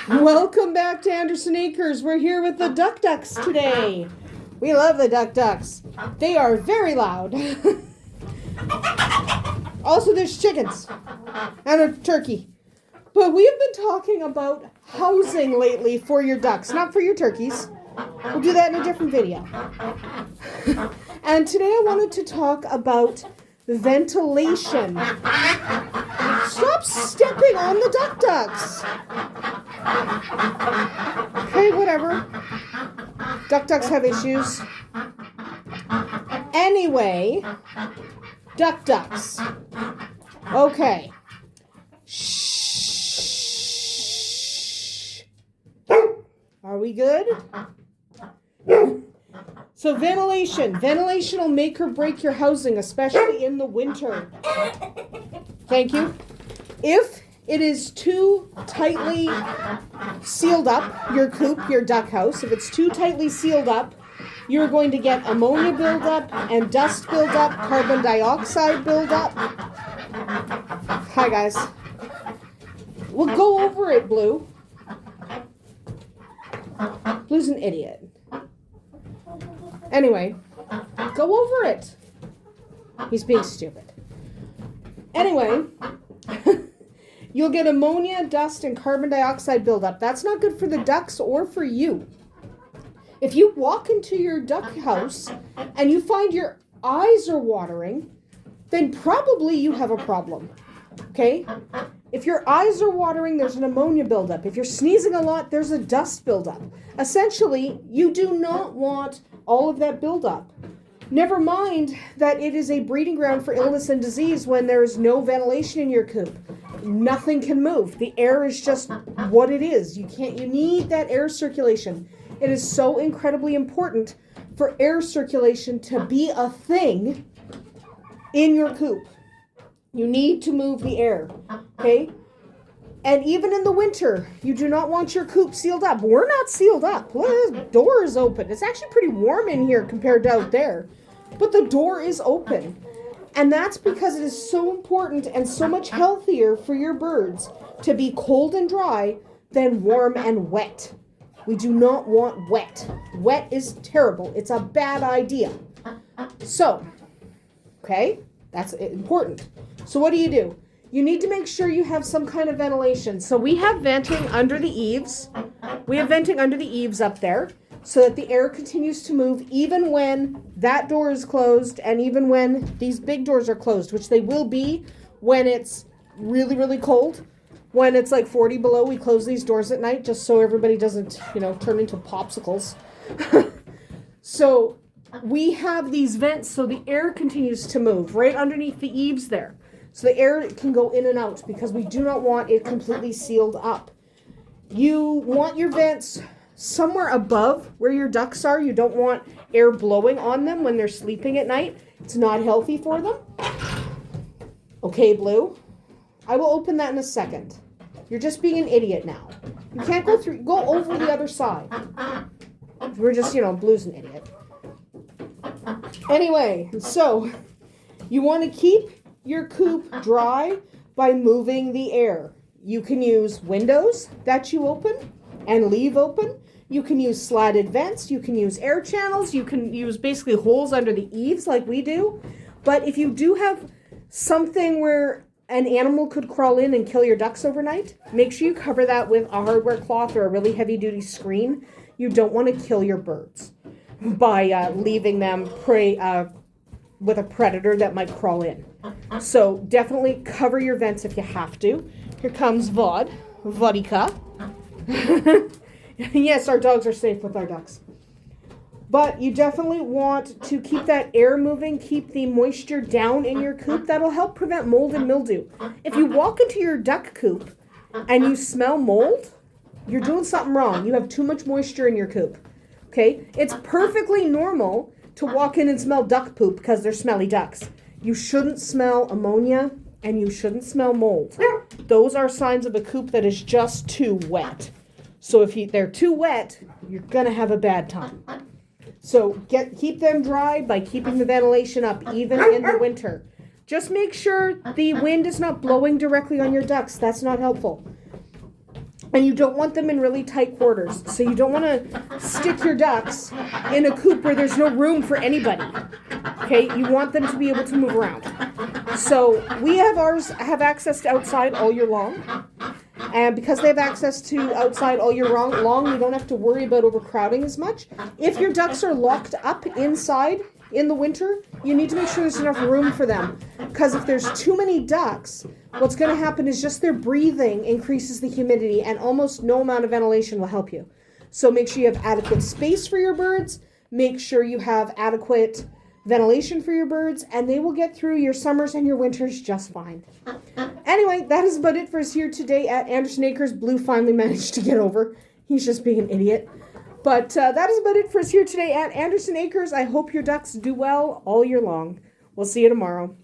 Welcome back to Andersen Acres. We're here with the ducks today. We love the ducks. They are very loud. Also, there's chickens and a turkey. But we have been talking about housing lately for your ducks, not for your turkeys. We'll do that in a different video. And today I wanted to talk about ventilation. Stop stepping on the ducks. Okay, whatever. Ducks have issues. Anyway, ducks. Okay. Shh. Are we good? So ventilation. Ventilation will make or break your housing, especially in the winter. Thank you. If it is too tightly sealed up, your coop, your duck house, if it's too tightly sealed up, you're going to get ammonia buildup and dust buildup, carbon dioxide buildup. Hi, guys. We'll go over it, Blue. Blue's an idiot. Anyway, go over it. He's being stupid. Anyway, you'll get ammonia, dust, and carbon dioxide buildup. That's not good for the ducks or for you. If you walk into your duck house and you find your eyes are watering, then probably you have a problem. Okay? If your eyes are watering, there's an ammonia buildup. If you're sneezing a lot, there's a dust buildup. Essentially, you do not want all of that buildup. Never mind that it is a breeding ground for illness and disease when there is no ventilation in your coop. Nothing can move. The air is just what it is. You need that air circulation. It is so incredibly important for air circulation to be a thing in your coop. You need to move the air, okay? And even in the winter, you do not want your coop sealed up. We're not sealed up. Well, the door is open. It's actually pretty warm in here compared to out there. But the door is open. And that's because it is so important and so much healthier for your birds to be cold and dry than warm and wet. We do not want wet. Wet is terrible. It's a bad idea. So, okay, that's important. So what do? You need to make sure you have some kind of ventilation. So we have venting under the eaves. We have venting under the eaves up there so that the air continues to move even when that door is closed and even when these big doors are closed, which they will be when it's really, really cold. When it's like 40 below, we close these doors at night just so everybody doesn't, turn into popsicles. So we have these vents so the air continues to move right underneath the eaves there. So the air can go in and out because we do not want it completely sealed up. You want your vents somewhere above where your ducks are. You don't want air blowing on them when they're sleeping at night. It's not healthy for them. Okay, Blue. I will open that in a second. You're just being an idiot now. You can't go over the other side. We're just, Blue's an idiot. Anyway, so you want to keep your coop dry by moving the air. You can use windows that you open and leave open. You can use slatted vents. You can use air channels. You can use basically holes under the eaves like we do. But if you do have something where an animal could crawl in and kill your ducks overnight, make sure you cover that with a hardware cloth or a really heavy duty screen. You don't want to kill your birds by leaving them prey with a predator that might crawl in. So definitely cover your vents if you have to. Here comes Vodka. Yes, our dogs are safe with our ducks. But you definitely want to keep that air moving, keep the moisture down in your coop. That'll help prevent mold and mildew. If you walk into your duck coop and you smell mold, you're doing something wrong. You have too much moisture in your coop. Okay? It's perfectly normal to walk in and smell duck poop because they're smelly ducks. You shouldn't smell ammonia and you shouldn't smell mold. Those are signs of a coop that is just too wet. So if they're too wet, you're going to have a bad time. So keep them dry by keeping the ventilation up even in the winter. Just make sure the wind is not blowing directly on your ducks. That's not helpful. And you don't want them in really tight quarters. So you don't want to stick your ducks in a coop where there's no room for anybody. Okay, you want them to be able to move around. So we have ours have access to outside all year long. And because they have access to outside all year long, you don't have to worry about overcrowding as much. If your ducks are locked up inside in the winter, you need to make sure there's enough room for them. Because if there's too many ducks, what's going to happen is just their breathing increases the humidity, and almost no amount of ventilation will help you. So make sure you have adequate space for your birds. Make sure you have adequate ventilation for your birds, and they will get through your summers and your winters just fine. Anyway, that is about it for us here today at Andersen Acres. Blue finally managed to get over. He's just being an idiot. But that is about it for us here today at Andersen Acres. I hope your ducks do well all year long. We'll see you tomorrow.